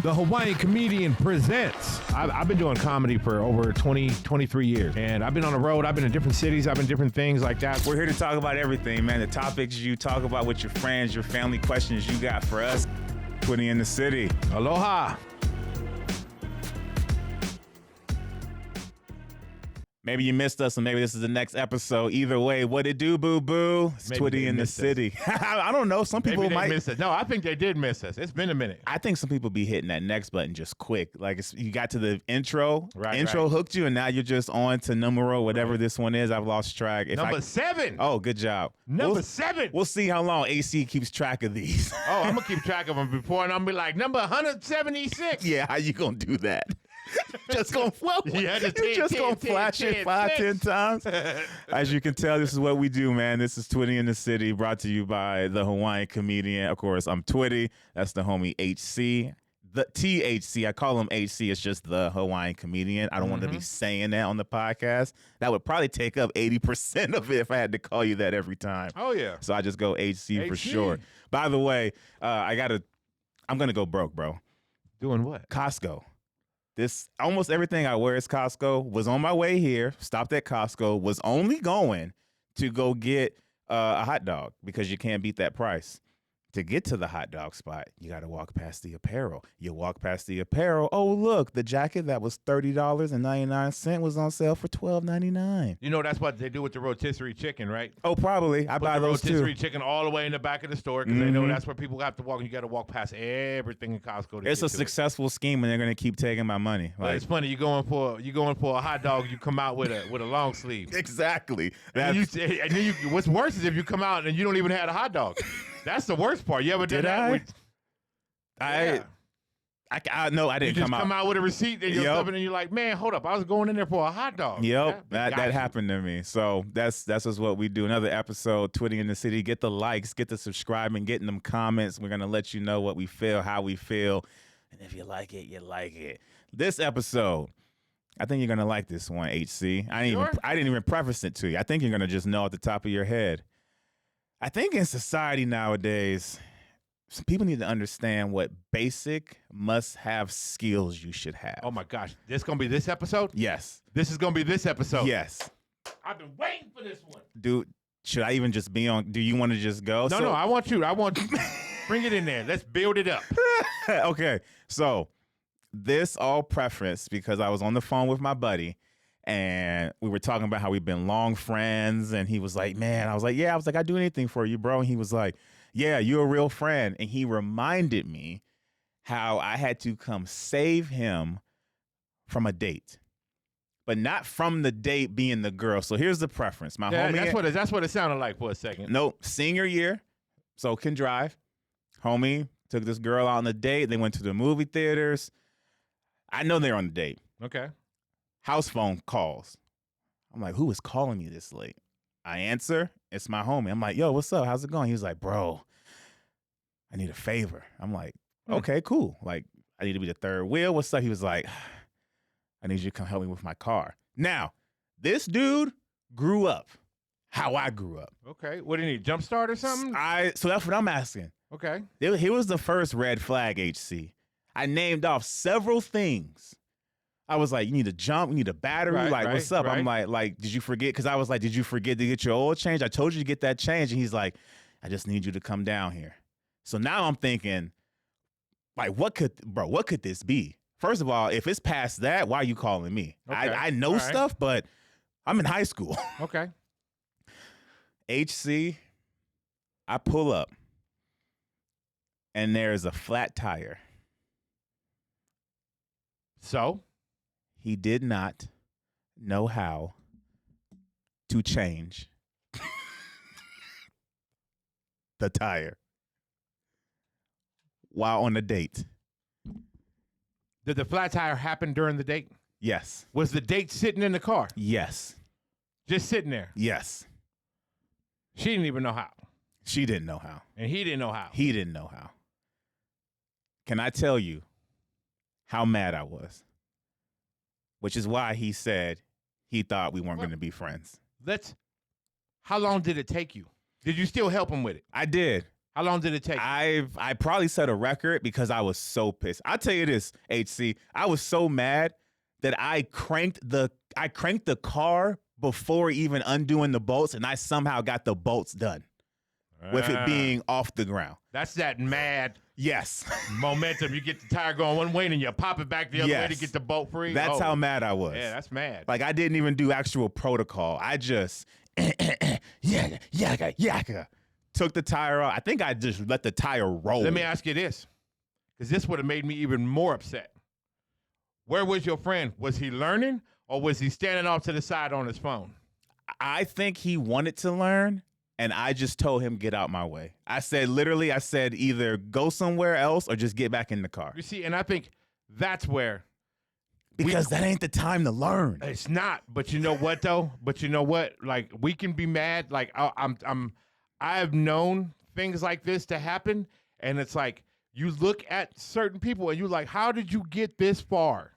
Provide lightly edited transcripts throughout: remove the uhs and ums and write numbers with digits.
The Hawaiian Comedian presents. I've been doing comedy for over 23 years. And I've been on the road. I've been in different cities. I've been different things like that. We're here to talk about everything, man. The topics you talk about with your friends, your family, questions you got for us. Twitty in the city. Aloha. Maybe you missed us, and maybe this is the next episode. Either way, what it do, boo-boo? It's Twitty in the city. I don't know. Some people might miss us. No, I think they did miss us. It's been a minute. I think some people be hitting that next button just quick. Like you got to the intro. Right. Hooked you, and now you're just on to numero, whatever this one is. I've lost track. Number 7. Oh, good job. Number 7. We'll see how long AC keeps track of these. Oh, I'm going to keep track of them before, and I'm going to be like, number 176. Yeah, how you going to do that? Just gonna flash it 5-10 times. As you can tell, this is what we do, man. This is Twitty in the City, brought to you by the Hawaiian Comedian. Of course, I'm Twitty. That's the homie HC. The THC, I call him HC. It's just the Hawaiian Comedian. I don't want to be saying that on the podcast. That would probably take up 80% of it if I had to call you that every time. Oh yeah. So I just go HC for short. By the way, I'm gonna go broke, bro. Doing what? Costco. This almost everything I wear is Costco. Was on my way here, stopped at Costco, was only going to go get a hot dog because you can't beat that price. To get to the hot dog spot, you got to walk past the apparel. You walk past the apparel. Oh, look, the jacket that was $30.99 was on sale for $12.99. You know, that's what they do with the rotisserie chicken, right? Oh, probably. I buy those too. Rotisserie chicken all the way in the back of the store because they know that's where people have to walk. And you got to walk past everything in Costco. It's a successful scheme, and they're going to keep taking my money. Like, it's funny. You going for a hot dog. You come out with a long sleeve. Exactly. What's worse is if you come out and you don't even have a hot dog. That's the worst part. You ever did that? No, I didn't come out. You just come out with a receipt and you're like, man, hold up. I was going in there for a hot dog. Yep, that happened to me. So that's just what we do. Another episode, Twitty in the City. Get the likes, get the subscribing, getting them comments. We're going to let you know what we feel, how we feel. And if you like it, you like it. This episode, I think you're going to like this one, HC. I didn't even preface it to you. I think you're going to just know at the top of your head. I think in society nowadays, some people need to understand what basic must-have skills you should have. Oh, my gosh. This going to be this episode? Yes. This is going to be this episode? Yes. I've been waiting for this one. Dude, should I even just be on? Do you want to just go? No, I want you. Bring it in there. Let's build it up. Okay. So this all preference because I was on the phone with my buddy. And we were talking about how we've been long friends. And he was like, man, I was like, yeah. I was like, I'd do anything for you, bro. And he was like, yeah, you're a real friend. And he reminded me how I had to come save him from a date. But not from the date being the girl. So here's the preference. My homie. That's what it sounded like for a second. Nope. Senior year. So can drive. Homie took this girl out on a date. They went to the movie theaters. I know they're on the date. Okay. House phone calls. I'm like, who is calling me this late? I answer. It's my homie. I'm like, yo, what's up? How's it going? He was like, bro, I need a favor. I'm like, okay, cool. Like, I need to be the third wheel. What's up? He was like, I need you to come help me with my car. Now, this dude grew up how I grew up. Okay. What do you need? Jump start or something? So that's what I'm asking. Okay. Here was the first red flag, HC. I named off several things. I was like, you need a jump, you need a battery, what's up? Right. I'm like, did you forget? Because I was like, did you forget to get your oil change? I told you to get that change. And he's like, I just need you to come down here. So now I'm thinking, like, what could this be? First of all, if it's past that, why are you calling me? Okay. I know stuff, but I'm in high school. Okay. HC, I pull up, and there's a flat tire. So? He did not know how to change the tire while on a date. Did the flat tire happen during the date? Yes. Was the date sitting in the car? Yes. Just sitting there? Yes. She didn't even know how. She didn't know how. And he didn't know how. He didn't know how. Can I tell you how mad I was? Which is why he said he thought we weren't going to be friends. How long did it take you? Did you still help him with it? I did. How long did it take? I probably set a record because I was so pissed. I'll tell you this, HC. I was so mad that I cranked the car before even undoing the bolts, and I somehow got the bolts done with it being off the ground. That's that mad momentum. You get the tire going one way and you pop it back the other way to get the bolt free. That's how mad I was. Yeah, that's mad. Like I didn't even do actual protocol. I just yaka. Took the tire out. I think I just let the tire roll. Let me ask you this, because this would have made me even more upset. Where was your friend? Was he learning or was he standing off to the side on his phone? I think he wanted to learn, and I just told him, get out my way. I said either go somewhere else or just get back in the car. You see, and I think that's where. Because that ain't the time to learn. It's not. But you know what, though? Like, we can be mad. Like, I've known things like this to happen, and it's like you look at certain people and you're like, how did you get this far?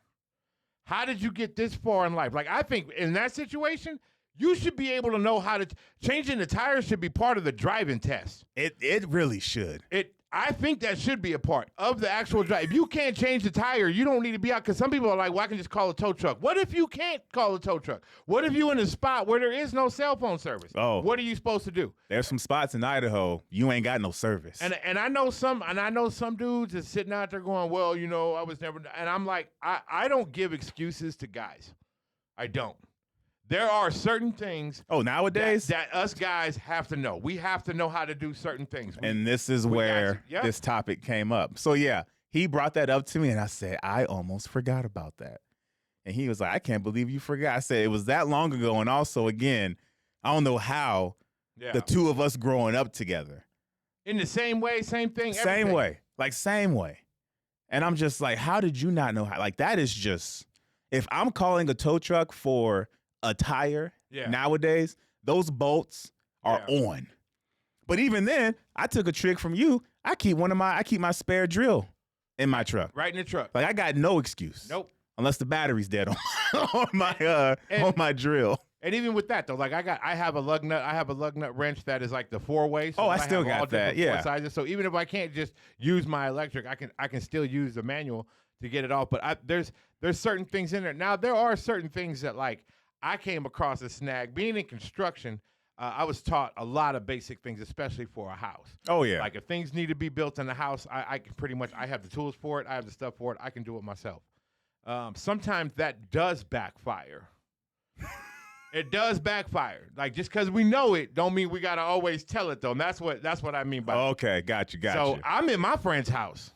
How did you get this far in life? Like, I think in that situation, you should be able to know how to changing the tires should be part of the driving test. It really should. I think that should be a part of the actual drive. If you can't change the tire, you don't need to be out. Because some people are like, well, I can just call a tow truck. What if you can't call a tow truck? What if you're in a spot where there is no cell phone service? Oh. What are you supposed to do? There's some spots in Idaho, you ain't got no service. And I know some dudes that's sitting out there going, well, you know, I was never. And I'm like, I don't give excuses to guys. I don't. There are certain things nowadays that us guys have to know. We have to know how to do certain things. And this is where this topic came up. So yeah, he brought that up to me and I said, I almost forgot about that. And he was like, I can't believe you forgot. I said, it was that long ago. And also, again, I don't know how the two of us growing up together. In the same way, same thing, everything. Same way. And I'm just like, how did you not know how? Like, that is just, if I'm calling a tow truck for a tire nowadays, those bolts are on. But even then, I took a trick from you. I keep my spare drill in my truck. Right in the truck. Like, I got no excuse. Nope. Unless the battery's dead on my drill. And even with that though, like I have a lug nut wrench that is like the 4-way. So I still got that. Yeah. Sizes. So even if I can't just use my electric, I can still use the manual to get it off. But there's certain things in there. Now there are certain things that like I came across a snag. Being in construction, I was taught a lot of basic things, especially for a house. Oh, yeah. Like if things need to be built in the house, I can pretty much, I have the tools for it. I have the stuff for it. I can do it myself. Sometimes that does backfire. It does backfire. Like just because we know it don't mean we got to always tell it, though. And that's what I mean by okay, got you. So I'm in my friend's house.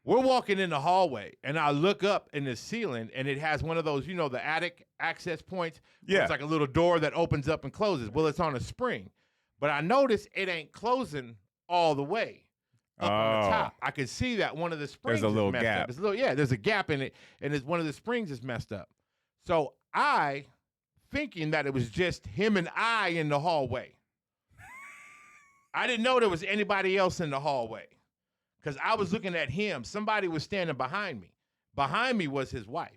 We're walking in the hallway, and I look up in the ceiling, and it has one of those, you know, the attic access points. Yeah. It's like a little door that opens up and closes. Well, it's on a spring. But I notice it ain't closing all the way up on the top. I can see that one of the springs there's a little is messed gap. up. There's a gap in it, and one of the springs is messed up. So I, thinking that it was just him and I in the hallway. I didn't know there was anybody else in the hallway. Because I was looking at him. Somebody was standing behind me. Behind me was his wife.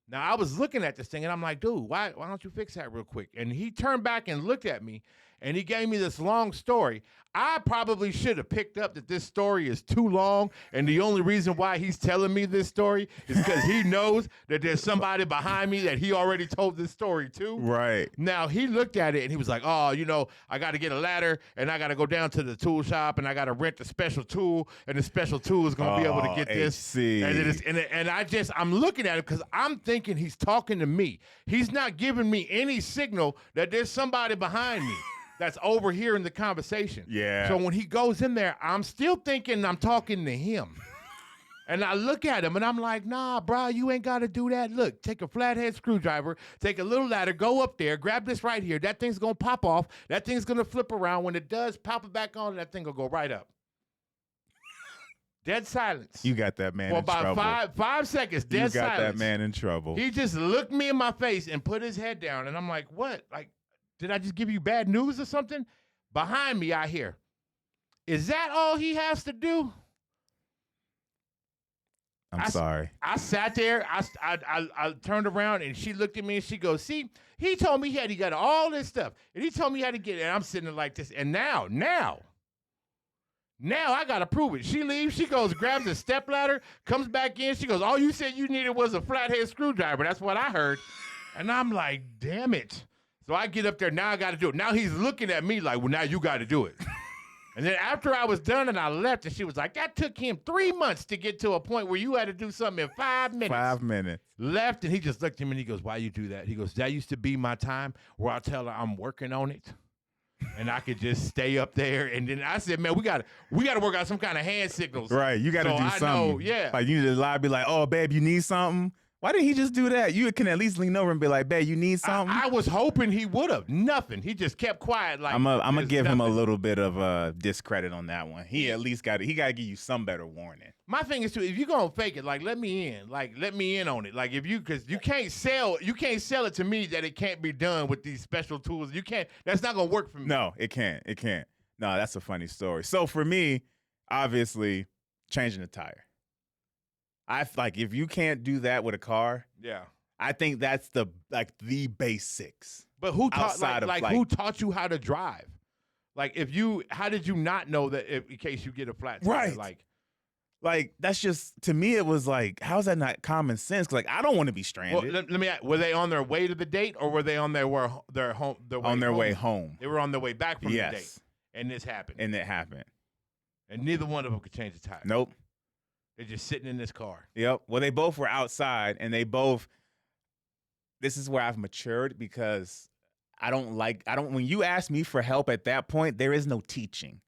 Now, I was looking at this thing, and I'm like, dude, why don't you fix that real quick? And he turned back and looked at me, and he gave me this long story. I probably should have picked up that this story is too long, and the only reason why he's telling me this story is because he knows that there's somebody behind me that he already told this story to. Right. Now, he looked at it, and he was like, oh, you know, I got to get a ladder, and I got to go down to the tool shop, and I got to rent a special tool, and the special tool is going to be able to get this. And I'm looking at it because I'm thinking he's talking to me. He's not giving me any signal that there's somebody behind me that's overhearing the conversation. Yeah. So when he goes in there, I'm still thinking I'm talking to him. And I look at him, and I'm like, nah, bro, you ain't got to do that. Look, take a flathead screwdriver, take a little ladder, go up there, grab this right here. That thing's going to pop off. That thing's going to flip around. When it does, pop it back on, and that thing will go right up. Dead silence. You got that man in trouble. For about 5 seconds, dead silence. You got that man in trouble. He just looked me in my face and put his head down, and I'm like, what? Like, did I just give you bad news or something? Behind me, I hear, is that all he has to do? I'm sorry. I sat there. I turned around, and she looked at me, and she goes, see, he told me he got all this stuff, and he told me how to get it. And I'm sitting there like this. And now, Now I gotta prove it. She leaves. She goes, grabs a stepladder, comes back in. She goes, all you said you needed was a flathead screwdriver. That's what I heard. And I'm like, damn it. So I get up there. Now I got to do it. Now he's looking at me like, well, now you got to do it. And then after I was done and I left, and she was like, that took him 3 months to get to a point where you had to do something in 5 minutes. 5 minutes. Left, and he just looked at me and he goes, why you do that? He goes, that used to be my time where I tell her I'm working on it. And I could just stay up there. And then I said, man, we gotta work out some kind of hand signals. Right, you got to So do I something. know, yeah. Like, you need to lie, be like, oh, babe, you need something? Why didn't he just do that? You can at least lean over and be like, babe, you need something? I was hoping he would have. Nothing. He just kept quiet. Like I'm gonna give him a nothing. little bit of discredit on that one. He at least got to give you some better warning. My thing is too, if you're gonna fake it, like let me in. Like let me in on it. Like because you can't sell it to me that it can't be done with these special tools. You can't, that's not gonna work for me. No, it can't. It can't. No, that's a funny story. So for me, obviously, changing the tire. If you can't do that with a car, Yeah. I think that's the basics. But who taught Outside of, who taught you how to drive? Like how did you not know that in case you get a flat tire? Right. Like that's just, to me, it was like, how's that not common sense? 'Cause like I don't want to be stranded. Well, let me ask, were they on their way to the date or were they on their way home? They were on their way back from the date. And this happened. And it happened. And neither one of them could change the tire. Nope. They're just sitting in this car. Yep. Well, they both were outside, and this is where I've matured, because when you ask me for help at that point, there is no teaching.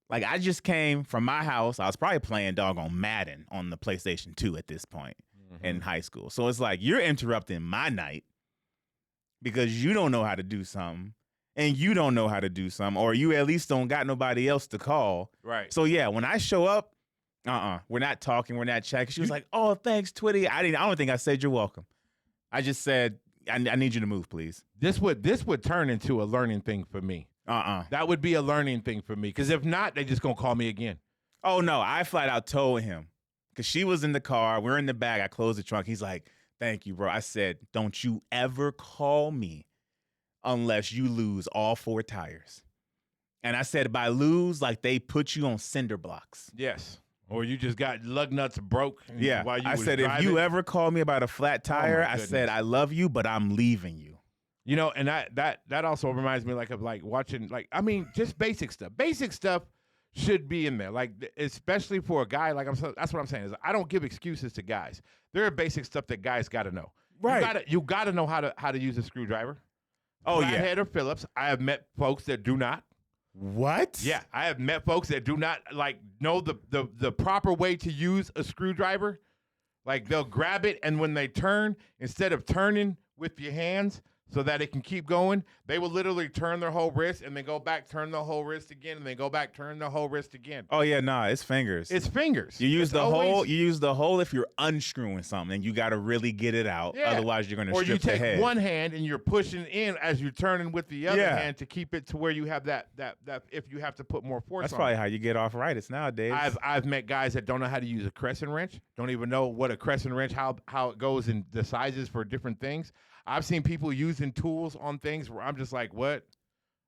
Like, I just came from my house. I was probably playing doggone Madden on the PlayStation 2 at this point in high school. So it's like, you're interrupting my night because you don't know how to do something, and you don't know how to do something, or you at least don't got nobody else to call. Right. So yeah, when I show up, we're not talking, we're not checking. She was like, oh, thanks, Twitty. I don't think I said you're welcome. I just said, I need you to move, please. This would turn into a learning thing for me. That would be a learning thing for me, because if not, they just gonna call me again. Oh no, I flat out told him, because she was in the car, we're in the back, I closed the trunk. He's like, thank you, bro. I said, don't you ever call me unless you lose all 4 tires. And I said, by lose, like they put you on cinder blocks. Yes. Or you just got lug nuts broke. Yeah. While you I was said, driving. if you ever call me about a flat tire, I said, I love you, but I'm leaving you. You know, and that also reminds me of watching, just basic stuff. Basic stuff should be in there. Like, especially for a guy, that's what I'm saying, is I don't give excuses to guys. There are basic stuff that guys got to know. Right. You got to know how to use a screwdriver. Oh, Flathead or Phillips. I have met folks that do not. What? Yeah, I have met folks that do not know the proper way to use a screwdriver. Like, they'll grab it, and when they turn, instead of turning with your hands so that it can keep going, they will literally turn their whole wrist and then go back, turn the whole wrist again, and then go back, turn the whole wrist again. Oh yeah, nah, it's fingers. It's fingers. You use You use the hole if you're unscrewing something, and you got to really get it out. Yeah. Otherwise, you're gonna strip the head. Or you take one hand and you're pushing in as you're turning with the other hand to keep it to where you have that if you have to put more force. That's on probably it. how you get arthritis nowadays. I've met guys that don't know how to use a crescent wrench, don't even know what a crescent wrench, how it goes and the sizes for different things. I've seen people using tools on things where I'm just like, what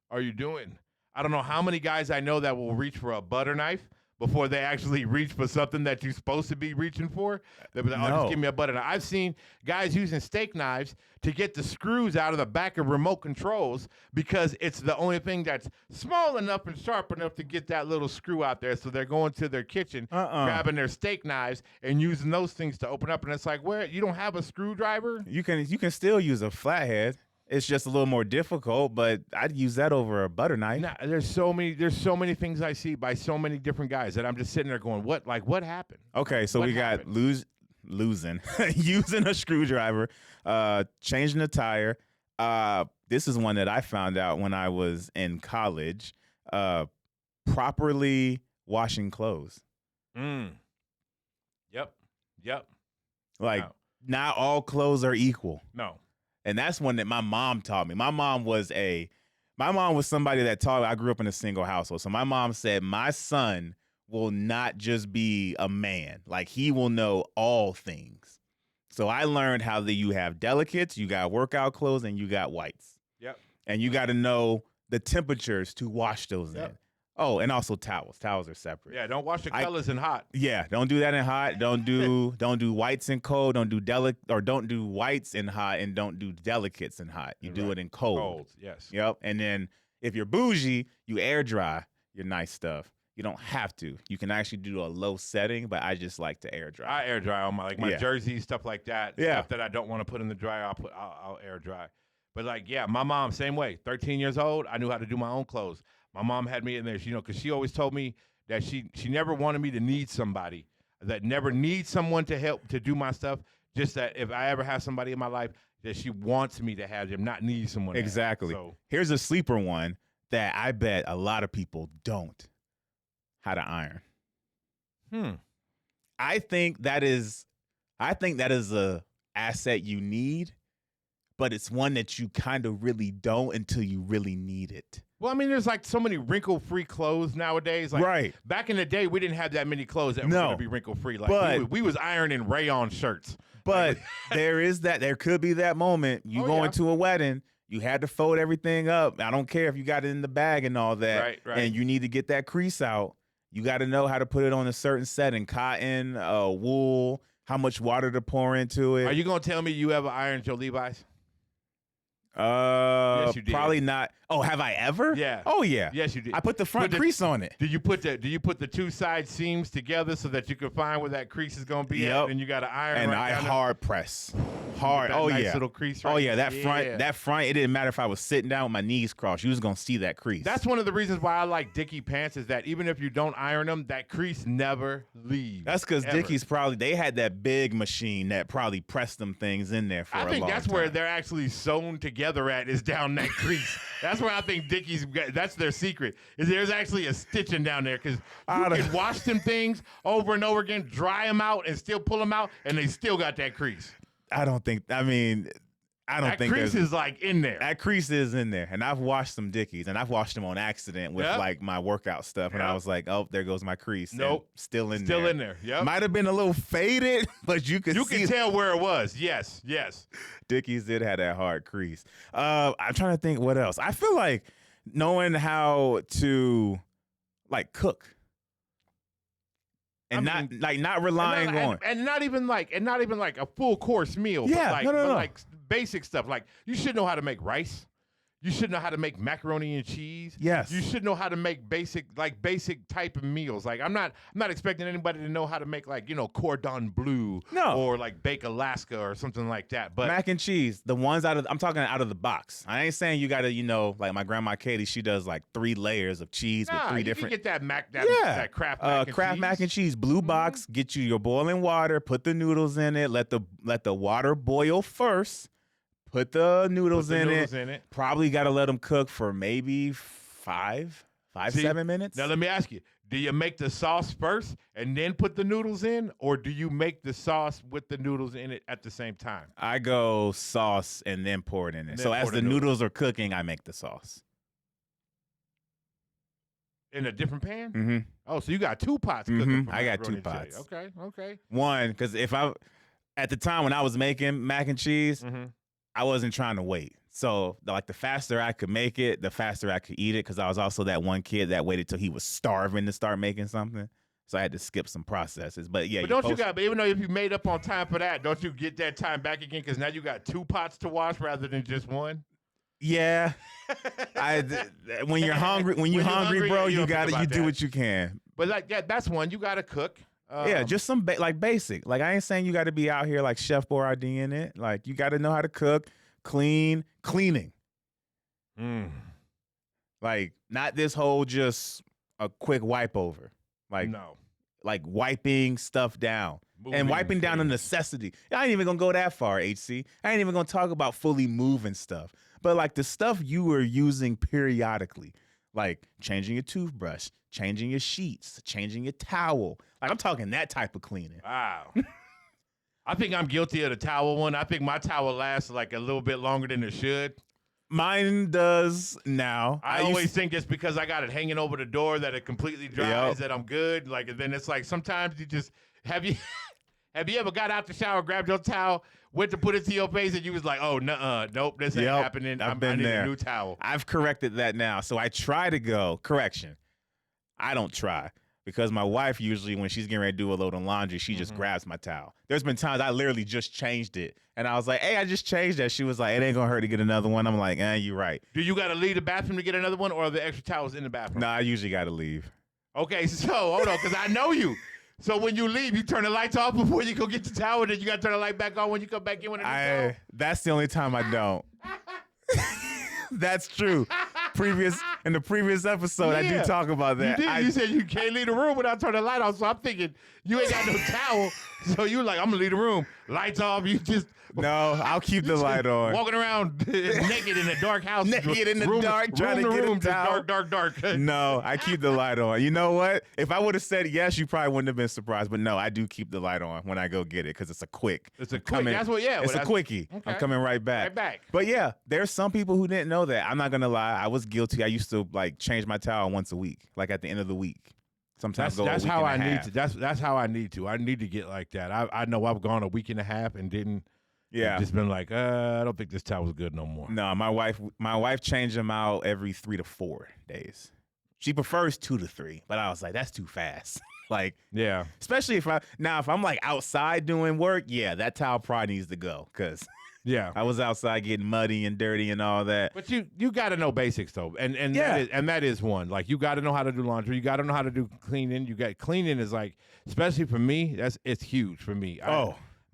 are you doing? I don't know how many guys I know that will reach for a butter knife before they actually reach for something that you're supposed to be reaching for. They'll be like, just give me a butter knife. I've seen guys using steak knives to get the screws out of the back of remote controls because it's the only thing that's small enough and sharp enough to get that little screw out there. So they're going to their kitchen, grabbing their steak knives and using those things to open up. And it's like, where you don't have a screwdriver? You can still use a flathead. It's just a little more difficult, but I'd use that over a butter knife. Nah, there's so many things I see by so many different guys that I'm just sitting there going, what happened? Okay, so what we happened? got losing, using a screwdriver, changing a tire. This is one that I found out when I was in college. Properly washing clothes. Yep. Like, not all clothes are equal. No. And that's one that my mom taught me. My mom was somebody that taught me. I grew up in a single household. So my mom said, my son will not just be a man. Like, he will know all things. So I learned how that you have delicates, you got workout clothes, and you got whites. Yep. And you got to know the temperatures to wash those in. Oh, and also towels. Towels are separate. Yeah, don't wash the colors in hot. Yeah, don't do that in hot. Don't do whites in cold. Don't do whites in hot, and don't do delicates in hot. You do it in cold. Cold, yes. Yep. And then if you're bougie, you air dry your nice stuff. You don't have to. You can actually do a low setting, but I just like to air dry. I air dry on my jerseys, stuff like that. Yeah. Stuff that I don't want to put in the dryer, I'll air dry. But like, yeah, my mom, same way. 13 years old, I knew how to do my own clothes. My mom had me in there, because she always told me that she never wanted me to need somebody, that never needs someone to help to do my stuff. Just that if I ever have somebody in my life, that she wants me to have them, not need someone. Exactly. So here's a sleeper one that I bet a lot of people don't. How to iron. I think that is a asset you need, but it's one that you kind of really don't until you really need it. Well, I mean, there's like so many wrinkle-free clothes nowadays. Like, right. Back in the day, we didn't have that many clothes that were going to be wrinkle-free. Like, but, we was ironing rayon shirts. But there could be that moment. You go into a wedding, you had to fold everything up. I don't care if you got it in the bag and all that. Right. And you need to get that crease out. You got to know how to put it on a certain setting. Cotton, wool, how much water to pour into it. Are you going to tell me you ever ironed your Levi's? Yes, you did. Probably not. Oh, have I ever? Yeah. Oh, yeah. Yes, you did. I put the front crease on it. Do you put the two side seams together so that you can find where that crease is going to be at, and you got to iron? And right I hard press. Hard. Oh, nice little crease. Right? Oh, yeah. That front. It didn't matter if I was sitting down with my knees crossed. You was gonna see that crease. That's one of the reasons why I like Dickie pants is that even if you don't iron them, that crease never leaves. That's because Dickies they had that big machine that probably pressed them things in there for a long time. I think that's where they're actually sewn together at is down that crease. That's where I think Dickies, that's their secret, is there's actually a stitching down there because you can wash them things over and over again, dry them out, and still pull them out, and they still got that crease. I don't think that crease is like in there. That crease is in there. And I've washed some Dickies, and I've washed them on accident with like my workout stuff. And I was like, oh, there goes my crease. Nope. And still in there. Yep. Might have been a little faded, but you can tell where it was. Yes. Dickies did have that hard crease. I'm trying to think what else. I feel like knowing how to like cook. And not relying on and not even like a full course meal. Yeah, but no. like basic stuff. Like you should know how to make rice. You should know how to make macaroni and cheese. Yes. You should know how to make basic type of meals. Like I'm not expecting anybody to know how to make cordon bleu or like bake Alaska or something like that. But mac and cheese, the ones I'm talking out of the box. I ain't saying you got to, like my grandma Katie, she does like 3 layers of cheese with 3 different. You can get that Kraft mac and cheese. Kraft mac and cheese, blue box, get you your boiling water, put the noodles in it, let the water boil first. Put the noodles in it. Probably got to let them cook for maybe 7 minutes. Now, let me ask you. Do you make the sauce first and then put the noodles in? Or do you make the sauce with the noodles in it at the same time? I go sauce and then pour it in it. So as the noodles are cooking, I make the sauce. In a different pan? Mm-hmm. Oh, so you got 2 pots cooking. I got 2 pots. Okay. One, because at the time when I was making mac and cheese, I wasn't trying to wait. So, like, the faster I could make it, the faster I could eat it, because I was also that one kid that waited till he was starving to start making something. So I had to skip some processes. But, yeah. But even though if you made up on time for that, don't you get that time back again? Because now you got 2 pots to wash rather than just one? Yeah. When you're hungry, bro, you do what you can. But, like, that's one. You got to cook. Yeah, just some basic. Like, I ain't saying you got to be out here like Chef Boyardee in it. Like, you got to know how to cook, cleaning. Like, not this whole just a quick wipe over. Like, no. Like wiping stuff down. And wiping down a necessity. I ain't even going to go that far, HC. I ain't even going to talk about fully moving stuff. But, like, the stuff you are using periodically. Like changing your toothbrush, changing your sheets, changing your towel. Like I'm talking that type of cleaning. Wow. I think I'm guilty of the towel one. I think my towel lasts like a little bit longer than it should. Mine does now. I always think it's because I got it hanging over the door that it completely dries, that I'm good. Like, and then it's like sometimes you just have you ever got out the shower, grabbed your towel, went to put it to your face, and you was like, oh, nope, this ain't happening. I need a new towel. I've corrected that now. So I try to go, correction. I don't try. Because my wife usually, when she's getting ready to do a load of laundry, she just grabs my towel. There's been times I literally just changed it. And I was like, hey, I just changed that. She was like, it ain't going to hurt to get another one. I'm like, you're right. Do you got to leave the bathroom to get another one, or are the extra towels in the bathroom? No, I usually got to leave. Okay, so hold on, because I know you. So when you leave, you turn the lights off before you go get the towel, and then you got to turn the light back on when you come back in with a new towel? That's the only time I don't. That's true. In the previous episode, I do talk about that. You did. You said you can't leave the room without turning the light off. So I'm thinking you ain't got no towel. So you like, I'm gonna leave the room. Lights off. You just no. I'll keep the light on. Walking around naked in a dark house. Naked in the dark, trying to get a towel. Dark. No, I keep the light on. You know what? If I would have said yes, you probably wouldn't have been surprised. But no, I do keep the light on when I go get it because it's a quick. It's a quick. That's what. Yeah. It's a quickie. Okay. I'm coming right back. Right back. But yeah, there's some people who didn't know that. I'm not gonna lie. I was guilty. I used to like change my towel once a week, like at the end of the week. Sometimes that's how I need to. That's how I need to. I need to get like that. I know I've gone a week and a half and didn't. Yeah, just been like, I don't think this towel is good no more. No, my wife changed them out every 3 to 4 days. She prefers 2 to 3, but I was like, that's too fast. Like, yeah, especially if I'm like outside doing work, yeah, that towel probably needs to go because. Yeah, I was outside getting muddy and dirty and all that. But you got to know basics though, and yeah. that is one. Like you got to know how to do laundry. You got to know how to do cleaning. Cleaning is like, especially for me, it's huge for me.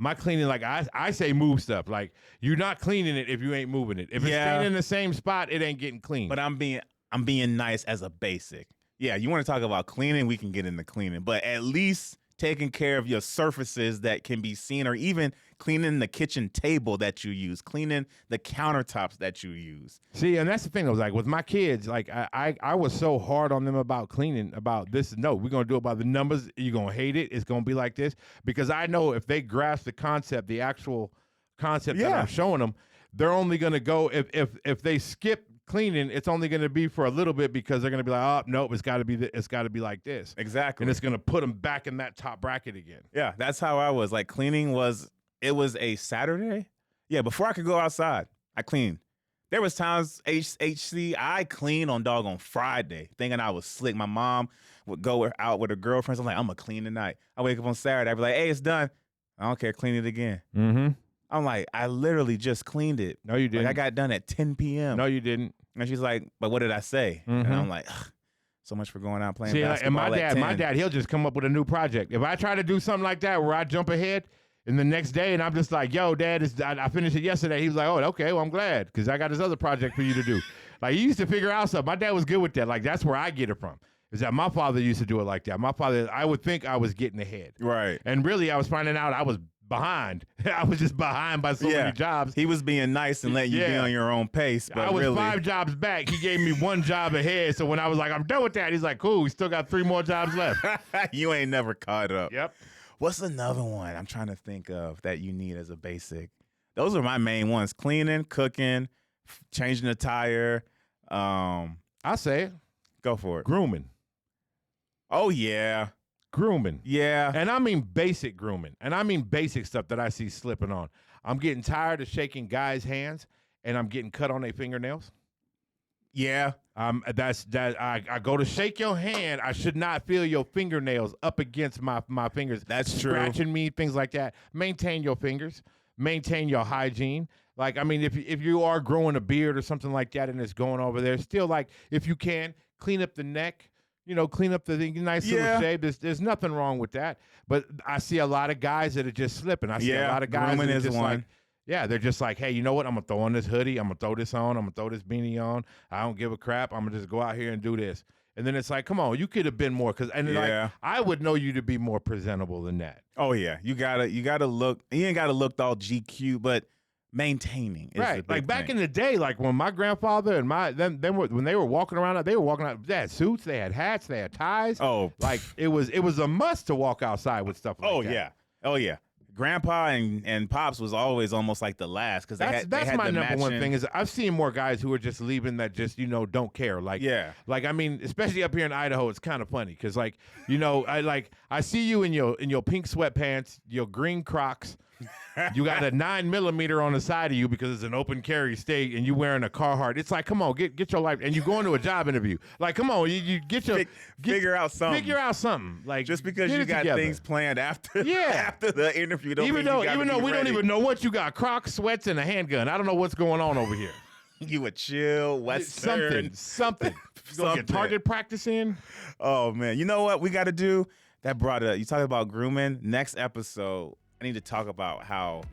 My cleaning, like I say, move stuff. Like you're not cleaning it if you ain't moving it. If it's staying in the same spot, it ain't getting clean. But I'm being nice as a basic. Yeah, you want to talk about cleaning? We can get into cleaning, but at least taking care of your surfaces that can be seen, or even cleaning the kitchen table that you use, cleaning the countertops that you use. See, and that's the thing. I was like, with my kids, like I was so hard on them about cleaning, about this. No, we're going to do it by the numbers. You're going to hate it. It's going to be like this. Because I know if they grasp the concept, the actual concept that I'm showing them, they're only going to go, if they skip cleaning, it's only going to be for a little bit because they're going to be like, oh, nope, it's got to be like this. Exactly. And it's going to put them back in that top bracket again. Yeah, that's how I was. Like cleaning was a Saturday. Yeah, before I could go outside, I cleaned. There was times, HC, I cleaned on doggone Friday, thinking I was slick. My mom would go out with her girlfriends. I'm like, I'm going to clean tonight. I wake up on Saturday. I'd be like, hey, it's done. I don't care. Clean it again. Mm-hmm. I'm like, I literally just cleaned it. No, you didn't. Like, I got done at 10 p.m. No, you didn't. And she's like, but what did I say? Mm-hmm. And I'm like, so much for going out playing and basketball my dad, he'll just come up with a new project. If I try to do something like that where I jump ahead and the next day and I'm just like, yo, Dad, I finished it yesterday. He was like, oh, okay, well, I'm glad because I got this other project for you to do. Like, he used to figure out stuff. My dad was good with that. Like, that's where I get it from. Is that my father used to do it like that. My father, I would think I was getting ahead. Right. And really, I was finding out I was behind. I was just behind by so many jobs. He was being nice and letting you be on your own pace. But I was 5 jobs back. He gave me 1 job ahead. So when I was like, I'm done with that, he's like, cool, we still got 3 more jobs left. You ain't never caught up. Yep. What's another one I'm trying to think of that you need as a basic? Those are my main ones. Cleaning, cooking, changing the tire. I say it. Go for it. Grooming. Oh, yeah. Grooming. Yeah. And I mean basic grooming. And I mean basic stuff that I see slipping on. I'm getting tired of shaking guys' hands and I'm getting cut on their fingernails. Yeah. I go to shake your hand. I should not feel your fingernails up against my fingers. That's true. Scratching me, things like that. Maintain your fingers. Maintain your hygiene. Like, I mean, if you are growing a beard or something like that and it's going over there, still, like, if you can, clean up the neck. You know, clean up the nice little shave. There's nothing wrong with that. But I see a lot of guys that are just slipping. I see a lot of guys that are just like, they're just like, hey, you know what? I'm going to throw on this hoodie. I'm going to throw this on. I'm going to throw this beanie on. I don't give a crap. I'm going to just go out here and do this. And then it's like, come on, you could have been more. Like, I would know you to be more presentable than that. Oh, yeah. You gotta look. You ain't got to look all GQ, but maintaining is right. Like back in the day, like when my grandfather and when they were walking around, they had suits, they had hats, they had ties. Oh, like it was a must to walk outside with stuff like that. Oh yeah. Grandpa and Pops was always almost like the last because that's my number one thing is I've seen more guys who are just leaving that just don't care. Like like I mean, especially up here in Idaho, it's kind of funny because like I see you in your pink sweatpants, your green Crocs. You got a 9mm on the side of you because it's an open carry state, and you wearing a Carhartt. It's like, come on, get your life, and you going to a job interview. Like, come on, you get your figure out something. Figure out something. Like, just because you got things planned after the interview, even though we don't even know what you got, Crocs, sweats, and a handgun. I don't know what's going on over here. You a chill Western something. You gonna get target practice in? Oh man, you know what we got to do? That brought up. You talking about grooming? Next episode, I need to talk about how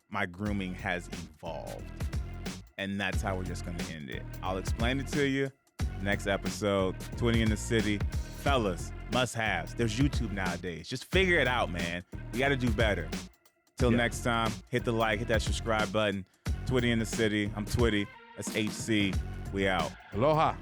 my grooming has evolved. And that's how we're just going to end it. I'll explain it to you next episode. Twitty in the City. Fellas, must-haves. There's YouTube nowadays. Just figure it out, man. We got to do better. Till next time, hit the like, hit that subscribe button. Twitty in the City. I'm Twitty. That's HC. We out. Aloha.